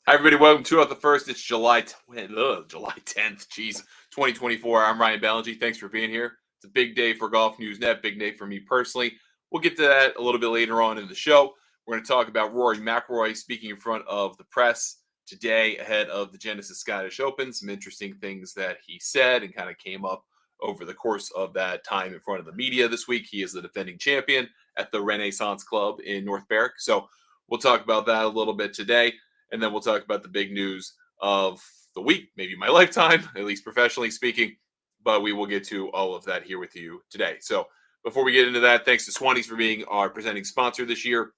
Hi, everybody. Welcome to the first. It's July 10th. Jeez, 2024. I'm Ryan Ballingy. Thanks for being here. It's a big day for Golf News Net. Big day for me personally. We'll get to that a little bit later on in the show. We're going to talk about Rory McIlroy speaking in front of the press today ahead of the Genesis Scottish Open. Some interesting things that he said and kind of came up over the course of that time in front of the media this week. He is the defending champion at the Renaissance Club in North Berwick. So we'll talk about that a little bit today. And then we'll talk about the big news of the week, maybe my lifetime, at least professionally speaking. But we will get to all of that here with you today. So before we get into that, thanks to Swannies for being our presenting sponsor this year.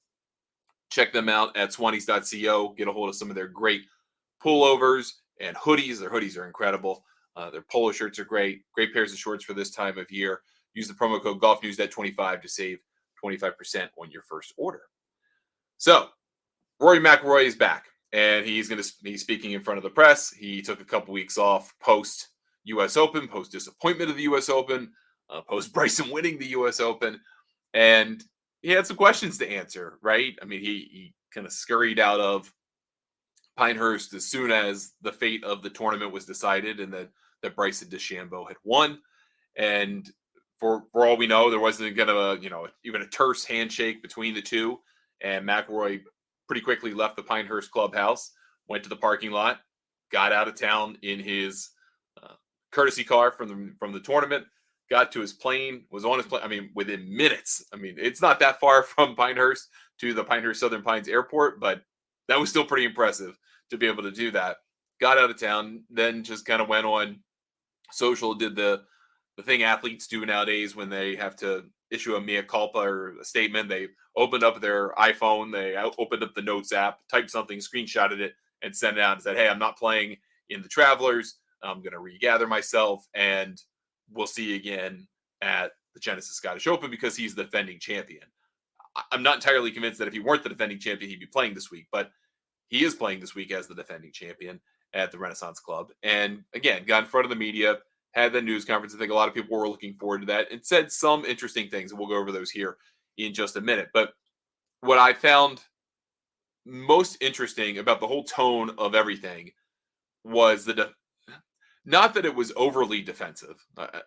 Check them out at swannies.co. Get a hold of some of their great pullovers and hoodies. Their hoodies are incredible. Their polo shirts are great. Great pairs of shorts for this time of year. Use the promo code GolfNewsNet25 to save 25% on your first order. So Rory McIlroy is back. And he's going to be speaking in front of the press. He took a couple weeks off post U.S. Open, post disappointment of the U.S. Open, post Bryson winning the U.S. Open. And he had some questions to answer, right? I mean, he kind of scurried out of Pinehurst as soon as the fate of the tournament was decided and that Bryson DeChambeau had won. And for all we know, there wasn't going to, even a terse handshake between the two. And McIlroy pretty quickly left the Pinehurst clubhouse, went to the parking lot, got out of town in his courtesy car from the tournament, got to his plane, was on his plane. I mean, within minutes. I mean, it's not that far from Pinehurst to the Pinehurst Southern Pines Airport, but that was still pretty impressive to be able to do that. Got out of town, then just kind of went on social, did the thing athletes do nowadays when they have to issue a mea culpa or a statement. They opened up their iPhone, they opened up the Notes app, typed something, screenshotted it, and sent it out and said, hey, I'm not playing in the Travelers. I'm going to regather myself, and we'll see you again at the Genesis Scottish Open because he's the defending champion. I'm not entirely convinced that if he weren't the defending champion, he'd be playing this week, but he is playing this week as the defending champion at the Renaissance Club. And again, got in front of the media, had the news conference. I think a lot of people were looking forward to that and said some interesting things. And we'll go over those here in just a minute. But what I found most interesting about the whole tone of everything was not that it was overly defensive.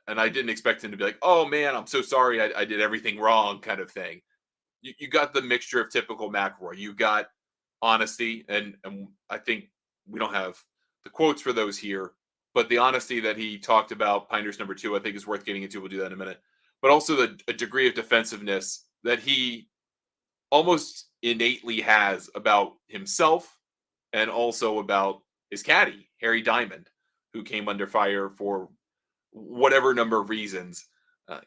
And I didn't expect him to be like, oh man, I'm so sorry. I did everything wrong kind of thing. You got the mixture of typical McIlroy. You got honesty. And I think we don't have the quotes for those here. But the honesty that he talked about, Pinehurst number 2, I think is worth getting into. We'll do that in a minute. But also a degree of defensiveness that he almost innately has about himself and also about his caddy, Harry Diamond, who came under fire for whatever number of reasons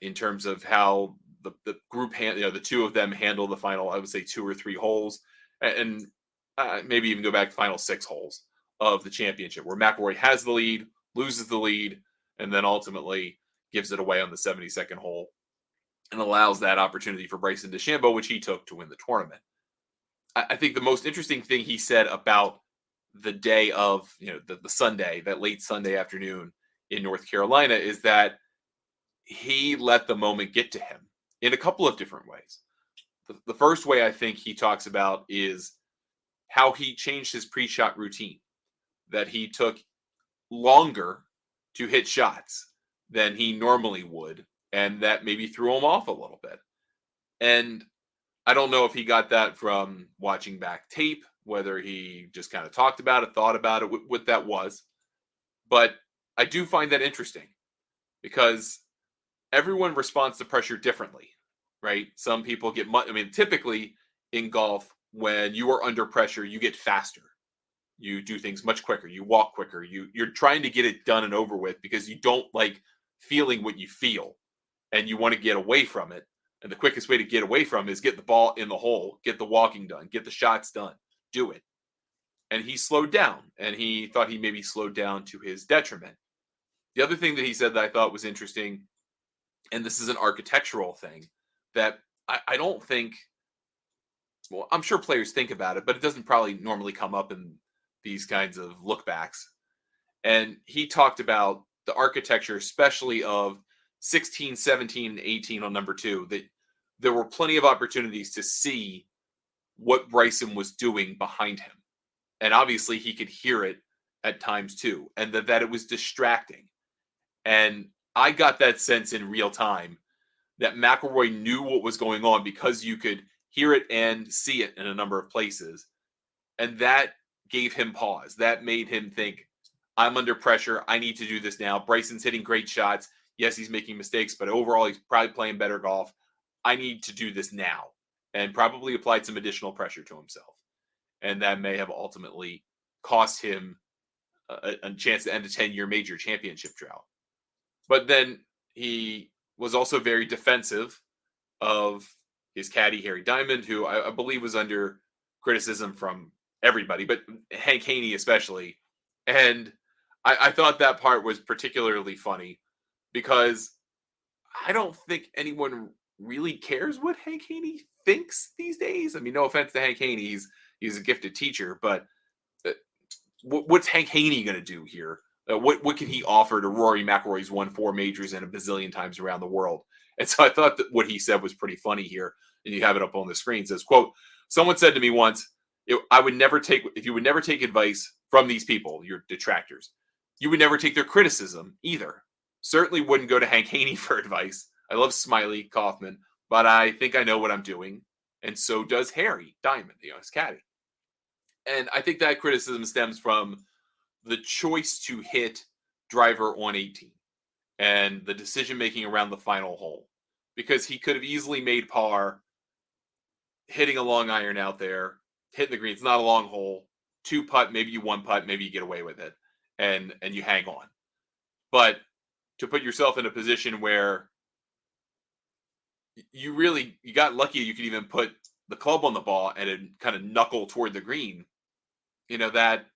in terms of how the group, the two of them handle the final, I would say 2 or 3 holes, and maybe even go back to final 6 holes of the championship, where McIlroy has the lead, loses the lead, and then ultimately gives it away on the 72nd hole and allows that opportunity for Bryson DeChambeau, which he took to win the tournament. I think the most interesting thing he said about the day of, the Sunday, that late Sunday afternoon in North Carolina, is that he let the moment get to him in a couple of different ways. The first way I think he talks about is how he changed his pre-shot routine, that he took longer to hit shots than he normally would, and that maybe threw him off a little bit. And I don't know if he got that from watching back tape, whether he just kind of talked about it, thought about it, what that was. But I do find that interesting because everyone responds to pressure differently, right? Some people get typically in golf, when you are under pressure, you get faster. You do things much quicker. You walk quicker. You're trying to get it done and over with because you don't like feeling what you feel and you want to get away from it. And the quickest way to get away from it is get the ball in the hole, get the walking done, get the shots done, do it. And he slowed down, and he thought he maybe slowed down to his detriment. The other thing that he said that I thought was interesting, and this is an architectural thing, that I don't think, well, I'm sure players think about it, but it doesn't probably normally come up in these kinds of lookbacks. And he talked about the architecture, especially of 16, 17, and 18 on number 2, that there were plenty of opportunities to see what Bryson was doing behind him. And obviously he could hear it at times too, and that it was distracting. And I got that sense in real time that McIlroy knew what was going on because you could hear it and see it in a number of places. And that gave him pause. That made him think, I'm under pressure. I need to do this now. Bryson's hitting great shots. Yes, he's making mistakes, but overall, he's probably playing better golf. I need to do this now. And probably applied some additional pressure to himself. And that may have ultimately cost him a chance to end a 10-year major championship drought. But then he was also very defensive of his caddy, Harry Diamond, who I believe was under criticism from everybody, but Hank Haney especially. And I thought that part was particularly funny because I don't think anyone really cares what Hank Haney thinks these days. I mean, no offense to Hank Haney, he's a gifted teacher, but what's Hank Haney going to do here? What can he offer to Rory McIlroy's won 4 majors and a bazillion times around the world? And so I thought that what he said was pretty funny here, and you have it up on the screen. It says, quote, someone said to me once, if you would never take advice from these people, your detractors, you would never take their criticism either. Certainly wouldn't go to Hank Haney for advice. I love Smiley Kaufman, but I think I know what I'm doing. And so does Harry Diamond, his caddy. And I think that criticism stems from the choice to hit driver on 18 and the decision making around the final hole, because he could have easily made par hitting a long iron out there, hitting the green. It's not a long hole, 2 putt, maybe you 1 putt, maybe you get away with it and you hang on. But to put yourself in a position where you got lucky, you could even put the club on the ball and it kind of knuckle toward the green, that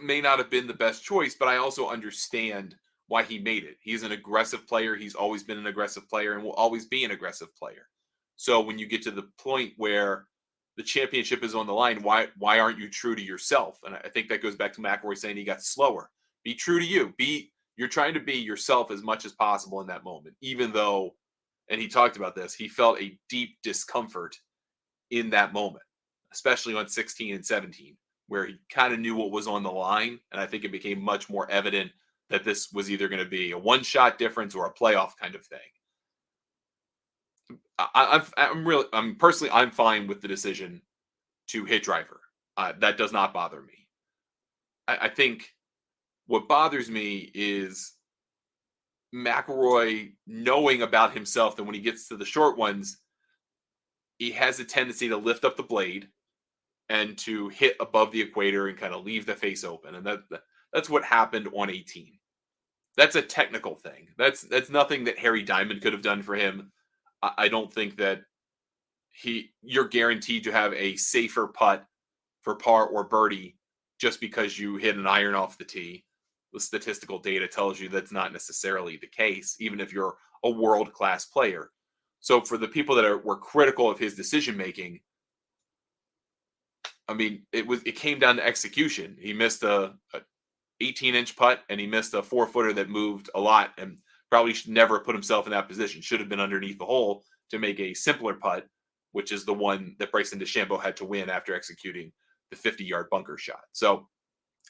may not have been the best choice, but I also understand why he made it. He's an aggressive player. He's always been an aggressive player and will always be an aggressive player. So when you get to the point where the championship is on the line, why aren't you true to yourself? And I think that goes back to McIlroy saying he got slower. Be true to you. You're trying to be yourself as much as possible in that moment, even though, and he talked about this, he felt a deep discomfort in that moment, especially on 16 and 17, where he kind of knew what was on the line. And I think it became much more evident that this was either going to be a one-shot difference or a playoff kind of thing. I'm fine with the decision to hit driver. That does not bother me. I think what bothers me is McIlroy knowing about himself that when he gets to the short ones, he has a tendency to lift up the blade and to hit above the equator and kind of leave the face open. And that's what happened on 18. That's a technical thing. That's nothing that Harry Diamond could have done for him. I don't think that you're guaranteed to have a safer putt for par or birdie just because you hit an iron off the tee. The statistical data tells you that's not necessarily the case, even if you're a world-class player. So for the people that were critical of his decision-making, I mean, it came down to execution. He missed a 18-inch putt, and he missed a 4-footer that moved a lot and probably should never put himself in that position. Should have been underneath the hole to make a simpler putt, which is the one that Bryson DeChambeau had to win after executing the 50-yard bunker shot. So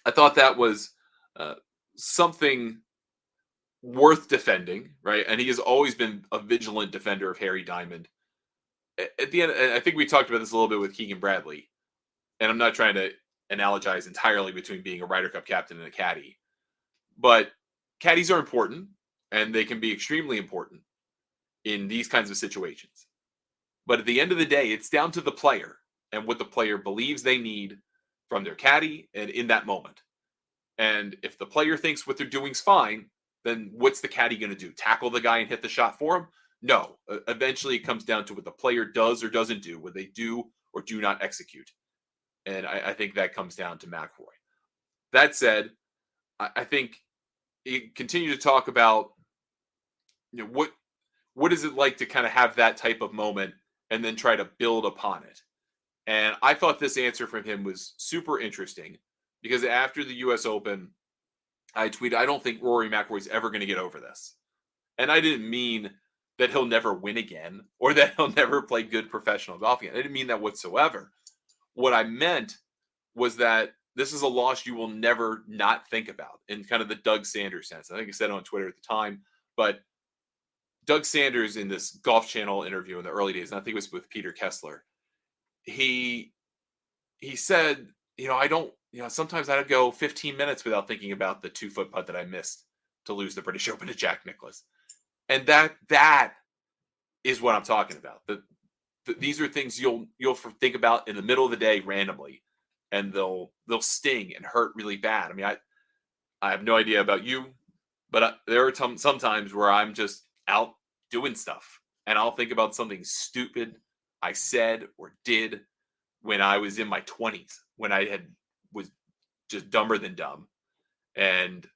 I thought that was something worth defending, right? And he has always been a vigilant defender of Harry Diamond. At the end, I think we talked about this a little bit with Keegan Bradley, and I'm not trying to analogize entirely between being a Ryder Cup captain and a caddy, but caddies are important, and they can be extremely important in these kinds of situations. But at the end of the day, it's down to the player and what the player believes they need from their caddy and in that moment. And if the player thinks what they're doing is fine, then what's the caddy going to do? Tackle the guy and hit the shot for him? No. Eventually, it comes down to what the player does or doesn't do, what they do or do not execute. And I think that comes down to McIlroy. That said, I think you continue to talk about what is it like to kind of have that type of moment and then try to build upon it. And I thought this answer from him was super interesting because after the U.S. Open, I tweeted, I don't think Rory McIlroy's ever going to get over this. And I didn't mean that he'll never win again or that he'll never play good professional golf again. I didn't mean that whatsoever. What I meant was that this is a loss you will never not think about in kind of the Doug Sanders sense. I think I said it on Twitter at the time, but Doug Sanders in this Golf Channel interview in the early days, and I think it was with Peter Kessler, he said, I don't, sometimes I'd go 15 minutes without thinking about the 2-foot putt that I missed to lose the British Open to Jack Nicklaus. And that is what I'm talking about. These are things you'll think about in the middle of the day randomly, and they'll sting and hurt really bad. I mean, I have no idea about you, but there are some times where I'm just out doing stuff, and I'll think about something stupid I said or did when I was in my 20s, when I was just dumber than dumb, and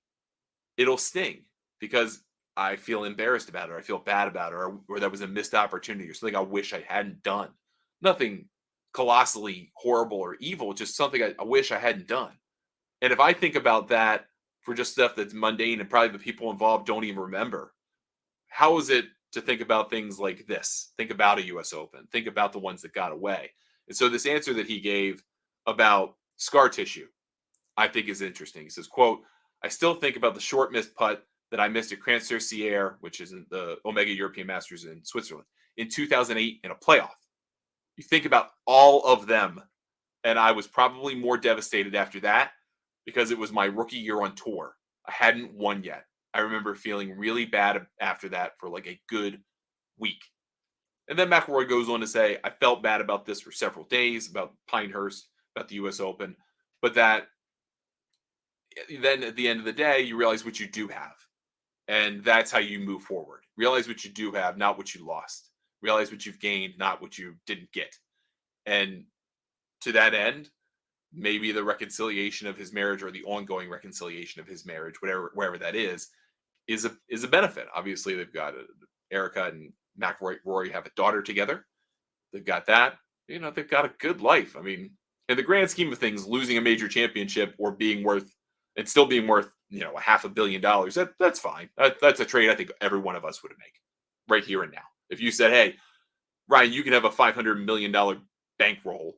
it'll sting because I feel embarrassed about it, or I feel bad about it, or that was a missed opportunity, or something I wish I hadn't done. Nothing colossally horrible or evil, just something I wish I hadn't done. And if I think about that for just stuff that's mundane and probably the people involved don't even remember, how is it to think about things like this? Think about a US Open. Think about the ones that got away. And so this answer that he gave about scar tissue, I think is interesting. He says, quote, I still think about the short missed putt that I missed at Crancer-Sierre, which is in the Omega European Masters in Switzerland, in 2008 in a playoff. You think about all of them, and I was probably more devastated after that because it was my rookie year on tour. I hadn't won yet. I remember feeling really bad after that for like a good week. And then McIlroy goes on to say, I felt bad about this for several days, about Pinehurst, about the US Open, but that then at the end of the day, you realize what you do have. And that's how you move forward. Realize what you do have, not what you lost. Realize what you've gained, not what you didn't get. And to that end, maybe the reconciliation of his marriage, or the ongoing reconciliation of his marriage, wherever that is a benefit. Obviously, they've got Erica and McIlroy, Rory have a daughter together. They've got that. They've got a good life. I mean, in the grand scheme of things, losing a major championship or still being worth, $500 million, that's fine. That's a trade I think every one of us would make right here and now. If you said, hey, Ryan, you can have a $500 million bankroll,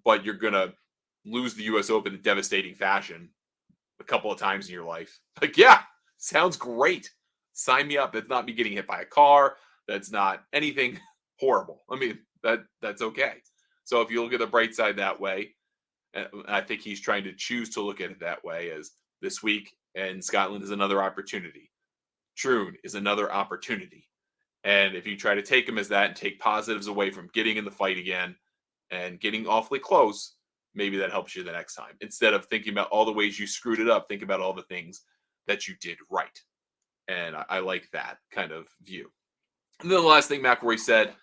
but you're going to lose the US Open in devastating fashion a couple of times in your life. Like, yeah, sounds great. Sign me up. That's not me getting hit by a car. That's not anything horrible. I mean, that's okay. So if you look at the bright side that way, and I think he's trying to choose to look at it that way, as this week in Scotland is another opportunity. Troon is another opportunity. And if you try to take him as that and take positives away from getting in the fight again and getting awfully close, maybe that helps you the next time. Instead of thinking about all the ways you screwed it up, think about all the things that you did right. And I like that kind of view. And then the last thing McIlroy said,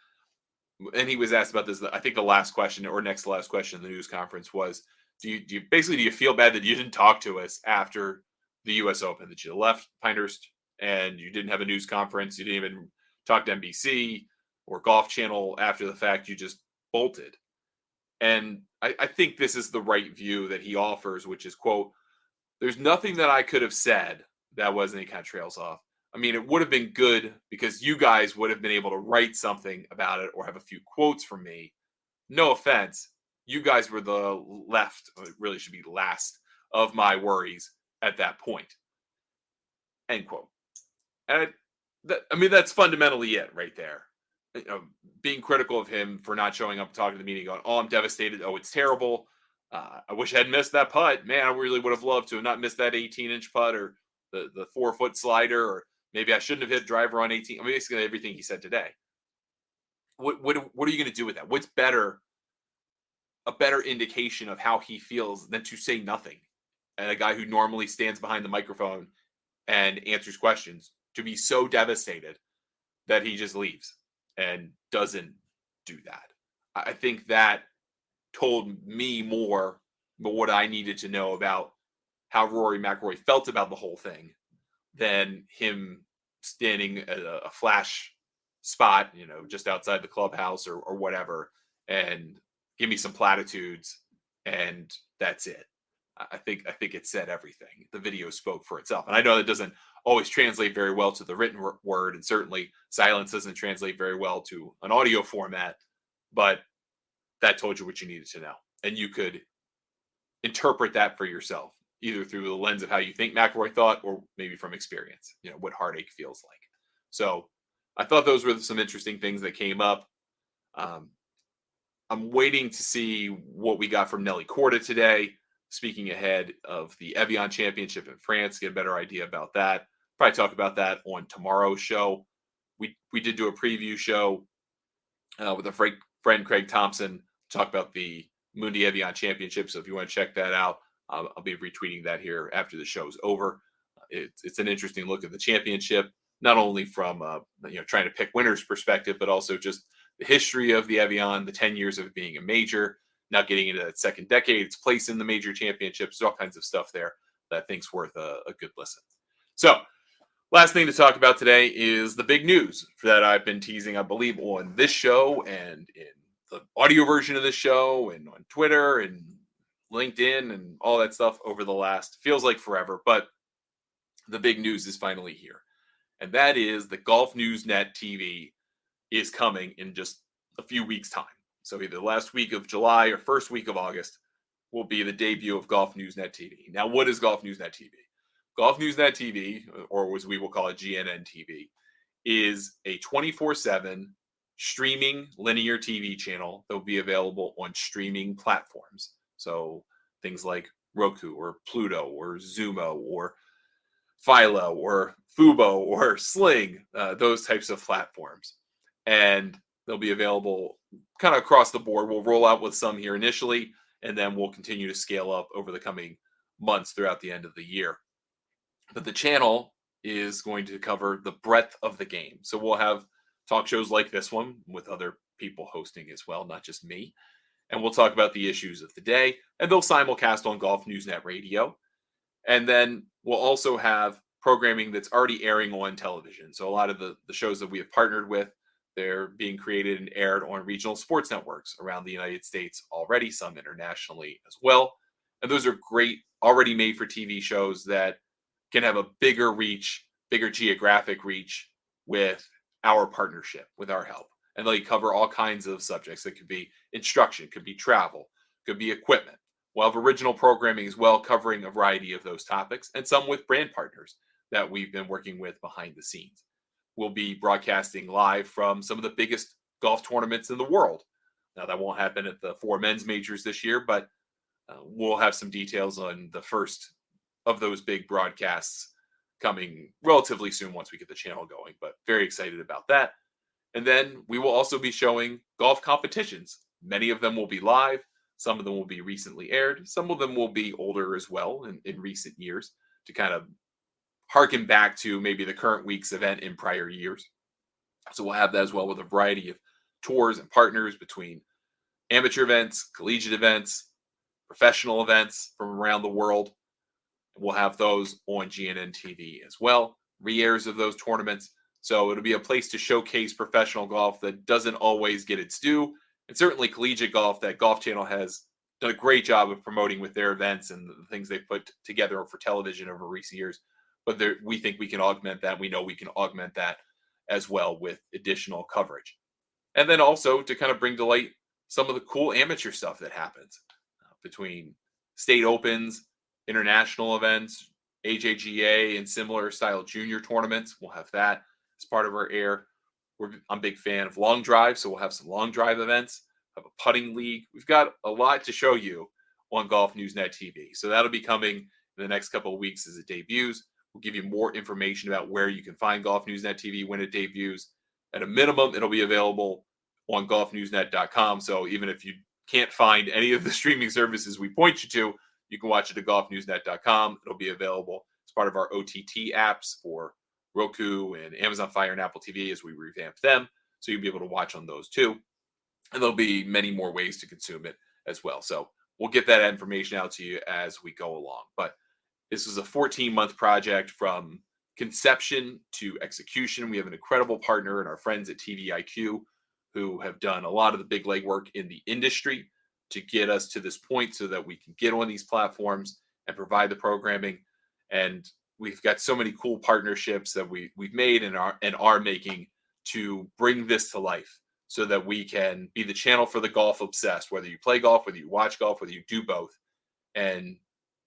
and he was asked about this, I think the last question or next to last question in the news conference was, do you feel bad that you didn't talk to us after the US Open, that you left Pinehurst and you didn't have a news conference, you didn't even talk to NBC or Golf Channel after the fact, you just bolted? And I think this is the right view that he offers, which is, quote, there's nothing that I could have said that wasn't any kind of trails off. I mean, it would have been good because you guys would have been able to write something about it or have a few quotes from me. No offense. You guys were the left, or it really should be last, of my worries at that point. End quote. And that's fundamentally it right there. Being critical of him for not showing up, talking to the meeting, going, oh, I'm devastated. Oh, it's terrible. I wish I had missed that putt. Man, I really would have loved to have not missed that 18-inch putt or the 4-foot slider, or maybe I shouldn't have hit driver on 18. I mean, basically everything he said today. What are you going to do with that? What's a better indication of how he feels than to say nothing? And a guy who normally stands behind the microphone and answers questions, to be so devastated that he just leaves and doesn't do that. I think that told me more about what I needed to know about how Rory McIlroy felt about the whole thing than him standing at a flash spot, just outside the clubhouse or whatever, and give me some platitudes, and that's it. I think it said everything. The video spoke for itself. And I know that doesn't always translate very well to the written word, and certainly silence doesn't translate very well to an audio format, but that told you what you needed to know. and you could interpret that for yourself, either through the lens of how you think McIlroy thought, or maybe from experience, what heartache feels like. So I thought those were some interesting things that came up. Um, I'm waiting to see what we got from Nelly Corda today, speaking ahead of the Evian Championship in France, get a better idea about that. Probably talk about that on tomorrow's show. We did do a preview show with a friend Craig Thompson, talk about the Mundi Evian Championship. So if you want to check that out, I'll be retweeting that here after the show's over. It's an interesting look at the championship, not only from trying to pick winners perspective, but also just the history of the Evian, the 10 years of it being a major, now getting into that second decade, its place in the major championships, there's all kinds of stuff there that I think's worth a good listen. So last thing to talk about today is the big news that I've been teasing, I believe, on this show and in the audio version of this show and on Twitter and LinkedIn and all that stuff over the last, feels like forever, but the big news is finally here. And that is the Golf News Net TV is coming in just a few weeks' time. So either the last week of July or first week of August will be the debut of Golf News Net TV. Now, what is Golf News Net TV? Golf News Net TV, or as we will call it, GNN TV, is a 24/7 streaming linear TV channel that will be available on streaming platforms. So things like Roku or Pluto or Zumo or Philo or Fubo or Sling, those types of platforms. And they'll be available kind of across the board. We'll roll out with some here initially, and then we'll continue to scale up over the coming months throughout the end of the year. But the channel is going to cover the breadth of the game. So we'll have talk shows like this one with other people hosting as well, not just me. And we'll talk about the issues of the day, and they'll simulcast on Golf News Net Radio. And then we'll also have programming that's already airing on television. So a lot of the shows that we have partnered with, they're being created and aired on regional sports networks around the United States already, some internationally as well. And those are great, already made for TV shows that can have a bigger reach, bigger geographic reach with our partnership, with our help. And they cover all kinds of subjects. That could be instruction, could be travel, could be equipment. We'll have original programming as well, covering a variety of those topics, and some with brand partners that we've been working with behind the scenes. We'll be broadcasting live from some of the biggest golf tournaments in the world. Now, that won't happen at the 4 men's majors this year, but we'll have some details on the first of those big broadcasts coming relatively soon once we get the channel going, but very excited about that. And then we will also be showing golf competitions. Many of them will be live. Some of them will be recently aired. Some of them will be older as well in recent years to kind of harken back to maybe the current week's event in prior years. So we'll have that as well with a variety of tours and partners between amateur events, collegiate events, professional events from around the world. We'll have those on GNN TV as well, re-airs of those tournaments. So it'll be a place to showcase professional golf that doesn't always get its due. And certainly collegiate golf, that Golf Channel has done a great job of promoting with their events and the things they've put together for television over recent years. But we think we can augment that. We know we can augment that as well with additional coverage. And then also to kind of bring to light some of the cool amateur stuff that happens between state opens, international events, AJGA, and similar style junior tournaments. We'll have that as part of our air. I'm a big fan of long drive, so we'll have some long drive events, have a putting league. We've got a lot to show you on Golf News Net TV. So that'll be coming in the next couple of weeks as it debuts. We'll give you more information about where you can find Golf News Net TV when it debuts. At a minimum, it'll be available on golfnewsnet.com. So even if you can't find any of the streaming services we point you to, you can watch it at golfnewsnet.com. It'll be available as part of our OTT apps for Roku and Amazon Fire and Apple TV as we revamp them. So you'll be able to watch on those too. And there'll be many more ways to consume it as well. So we'll get that information out to you as we go along. But this is a 14-month project from conception to execution. We have an incredible partner and our friends at TVIQ who have done a lot of the big legwork in the industry to get us to this point so that we can get on these platforms and provide the programming. And we've got so many cool partnerships that we've made and are making to bring this to life. so that we can be the channel for the golf obsessed, whether you play golf, whether you watch golf, whether you do both, and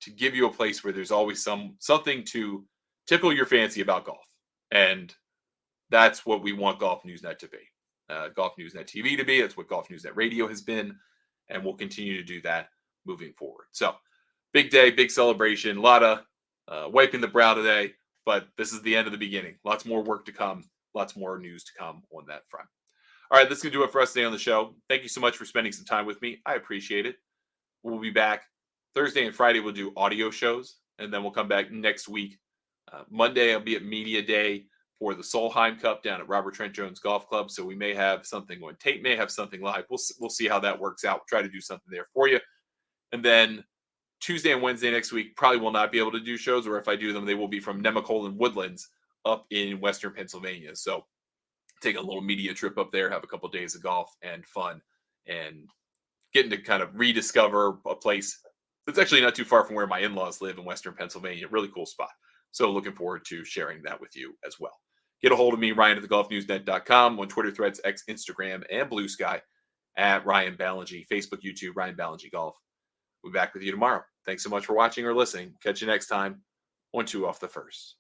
to give you a place where there's always something to tickle your fancy about golf. And that's what we want Golf Newsnet to be. Golf Newsnet TV to be. That's what Golf Newsnet Radio has been. And we'll continue to do that moving forward. So, big day, big celebration. A lot of wiping the brow today, but this is the end of the beginning. Lots more work to come. Lots more news to come on that front. All right, that's going to do it for us today on the show. Thank you so much for spending some time with me. I appreciate it. We'll be back Thursday and Friday. We'll do audio shows, and then we'll come back next week. Monday, I'll be at Media Day for the Solheim Cup down at Robert Trent Jones Golf Club. So we may have something going. Tate may have something live. We'll see how that works out. We'll try to do something there for you. And then Tuesday and Wednesday next week, probably will not be able to do shows, or if I do them, they will be from Nemacolin Woodlands up in Western Pennsylvania. So take a little media trip up there, have a couple of days of golf and fun, and getting to kind of rediscover a place that's actually not too far from where my in-laws live in Western Pennsylvania. Really cool spot. So looking forward to sharing that with you as well. Get a hold of me, Ryan at thegolfnewsnet.com, on Twitter, Threads, X, Instagram, and Blue Sky at Ryan Ballingy, Facebook, YouTube, Ryan Ballingy Golf. We'll be back with you tomorrow. Thanks so much for watching or listening. Catch you next time on 2 Off the First.